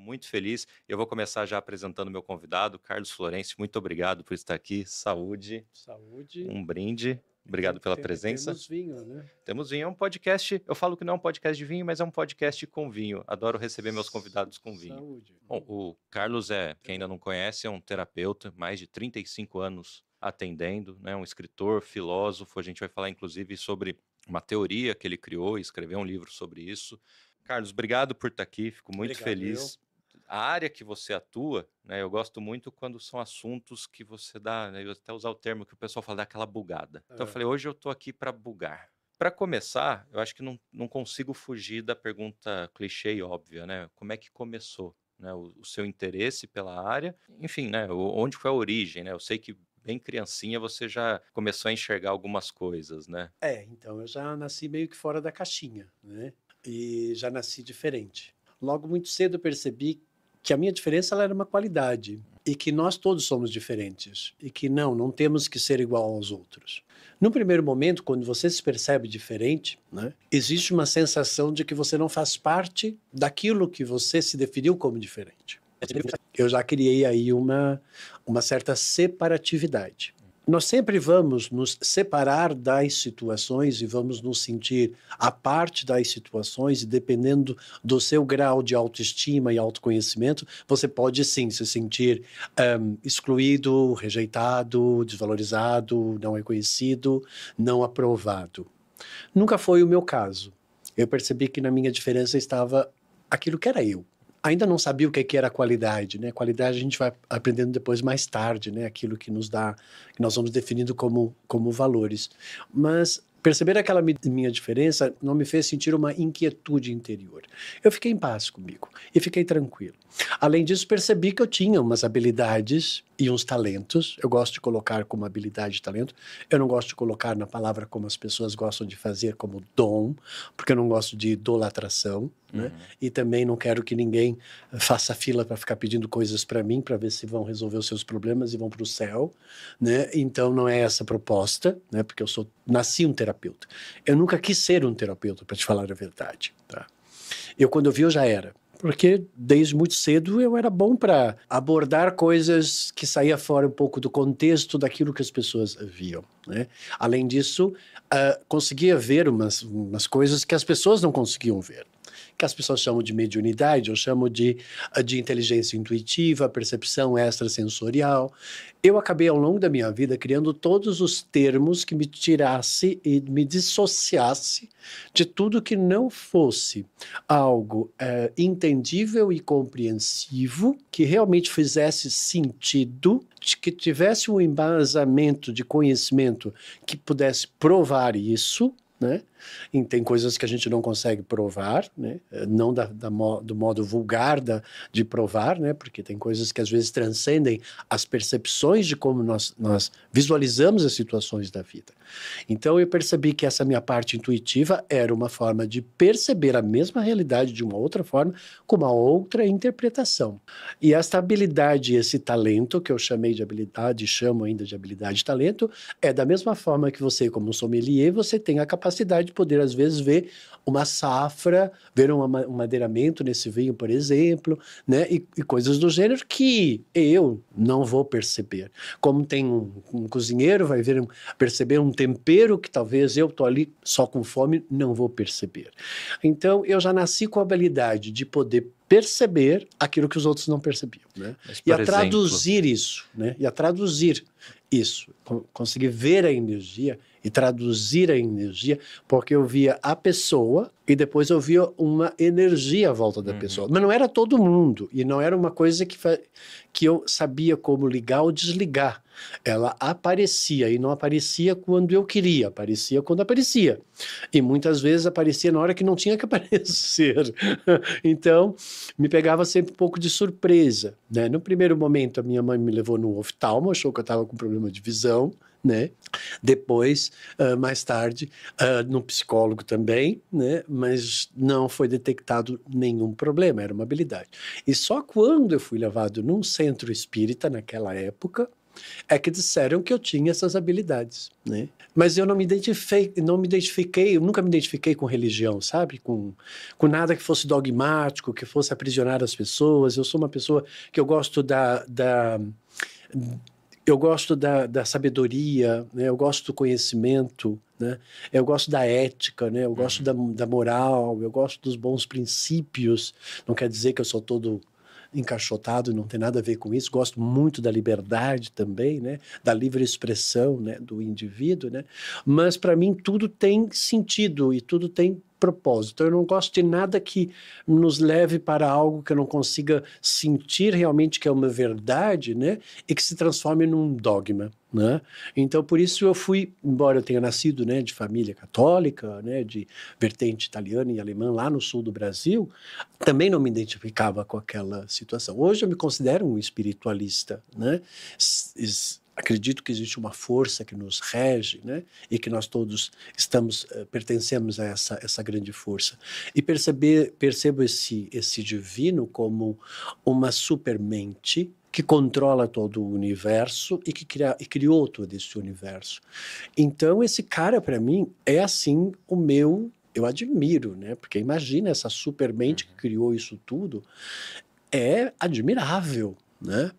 muito feliz. Eu vou começar já apresentando meu convidado, Carlos Florencio. Muito obrigado por estar aqui. Saúde, Saúde, um brinde. Obrigado pela presença. temos vinho, né? Temos vinho, é um podcast. Eu falo que não é um podcast de vinho, mas é um podcast com vinho. Adoro receber meus convidados com vinho. Saúde. Bom, o Carlos quem ainda não conhece, é um terapeuta, mais de 35 anos atendendo, né? Um escritor, filósofo. A gente vai falar, inclusive, sobre uma teoria que ele criou e escreveu um livro sobre isso. Carlos, obrigado por estar aqui, fico muito Obrigado, eu. feliz. A área que você atua, né, eu gosto muito quando são assuntos que você dá, né, eu até usar o termo que o pessoal fala, dá aquela bugada. Então eu Ah, falei, hoje eu estou aqui para bugar. Para começar, eu acho que não consigo fugir da pergunta clichê e óbvia, né? Como é que começou, né, o seu interesse pela área? Enfim, né, onde foi a origem, né? Eu sei que bem criancinha você já começou a enxergar algumas coisas, né? então, eu já nasci meio que fora da caixinha, né? E já nasci diferente. Logo muito cedo eu percebi que a minha diferença ela era uma qualidade e que nós todos somos diferentes e que não temos que ser igual aos outros. No primeiro momento, quando você se percebe diferente, né, existe uma sensação de que você não faz parte daquilo que você se definiu como diferente. Eu já criei aí uma certa separatividade. Nós sempre vamos nos separar das situações e vamos nos sentir à parte das situações, e dependendo do seu grau de autoestima e autoconhecimento, você pode sim se sentir excluído, rejeitado, desvalorizado, não reconhecido, não aprovado. Nunca foi o meu caso. Eu percebi que na minha diferença estava aquilo que era eu. Ainda não sabia o que era qualidade, né? Qualidade a gente vai aprendendo depois mais tarde, né? Aquilo que nos dá, que nós vamos definindo como valores. Mas perceber aquela minha diferença não me fez sentir uma inquietude interior. Eu fiquei em paz comigo e fiquei tranquilo. Além disso, percebi que eu tinha umas habilidades e uns talentos. Eu gosto de colocar como habilidade e talento. Eu não gosto de colocar na palavra como as pessoas gostam de fazer, como dom, porque eu não gosto de idolatração, né? E também não quero que ninguém faça fila para ficar pedindo coisas para mim, para ver se vão resolver os seus problemas e vão para o céu, né? Então não é essa a proposta, né? Porque nasci um terapeuta. Eu nunca quis ser um terapeuta, para te falar a verdade, tá? Quando eu vi, eu já era. Porque desde muito cedo eu era bom para abordar coisas que saía fora um pouco do contexto daquilo que as pessoas viam, né? Além disso, conseguia ver umas coisas que as pessoas não conseguiam ver, que as pessoas chamam de mediunidade, eu chamo de inteligência intuitiva, percepção extrasensorial. Eu acabei ao longo da minha vida criando todos os termos que me tirasse e me dissociasse de tudo que não fosse algo entendível e compreensivo, que realmente fizesse sentido, que tivesse um embasamento de conhecimento que pudesse provar isso, né? E tem coisas que a gente não consegue provar, né? Não do modo vulgar de provar, né? Porque tem coisas que às vezes transcendem as percepções de como nós visualizamos as situações da vida. Então eu percebi que essa minha parte intuitiva era uma forma de perceber a mesma realidade de uma outra forma, com uma outra interpretação. E essa habilidade, esse talento, que eu chamei de habilidade, chamo ainda de habilidade e talento, é da mesma forma que você, como um sommelier, você tem a capacidade de poder, às vezes, ver uma safra, ver um madeiramento nesse vinho, por exemplo, né? E coisas do gênero que eu não vou perceber. Como tem um cozinheiro, vai perceber um tempero que talvez eu estou ali só com fome, não vou perceber. Então, eu já nasci com a habilidade de poder perceber aquilo que os outros não percebiam, né? Mas, E por a exemplo, traduzir isso, né? E a traduzir isso, conseguir ver a energia e traduzir a energia, porque eu via a pessoa e depois eu via uma energia à volta da pessoa. Mas não era todo mundo, e não era uma coisa que eu sabia como ligar ou desligar. Ela aparecia, e não aparecia quando eu queria, aparecia quando aparecia. E muitas vezes aparecia na hora que não tinha que aparecer. Então, me pegava sempre um pouco de surpresa, né? No primeiro momento, a minha mãe me levou no oftalmo, achou que eu estava com problema de visão, né? Depois, mais tarde, no psicólogo também, né? Mas não foi detectado nenhum problema, era uma habilidade. E só quando eu fui levado num centro espírita, naquela época, é que disseram que eu tinha essas habilidades, né? Mas eu não me identifiquei, eu nunca me identifiquei com religião, sabe? Com nada que fosse dogmático, que fosse aprisionar as pessoas. Eu sou uma pessoa que eu gosto da sabedoria, né? Eu gosto do conhecimento, né? Eu gosto da ética, né? Eu gosto da moral, eu gosto dos bons princípios. Não quer dizer que eu sou todo encaixotado, não tem nada a ver com isso. Gosto muito da liberdade também, né? Da livre expressão, né? Do indivíduo, né? Mas para mim tudo tem sentido e tudo tem propósito. Eu não gosto de nada que nos leve para algo que eu não consiga sentir realmente que é uma verdade, né? E que se transforme num dogma, né? Então, por isso eu fui, embora eu tenha nascido, né, de família católica, né, de vertente italiana e alemã lá no sul do Brasil, também não me identificava com aquela situação. Hoje eu me considero um espiritualista, né? Acredito que existe uma força que nos rege, né? E que nós todos pertencemos a essa grande força. E percebo esse divino como uma supermente que controla todo o universo e que criou todo esse universo. Então, esse cara, para mim, é assim eu admiro, né? Porque imagina essa supermente que criou isso tudo, é admirável, né?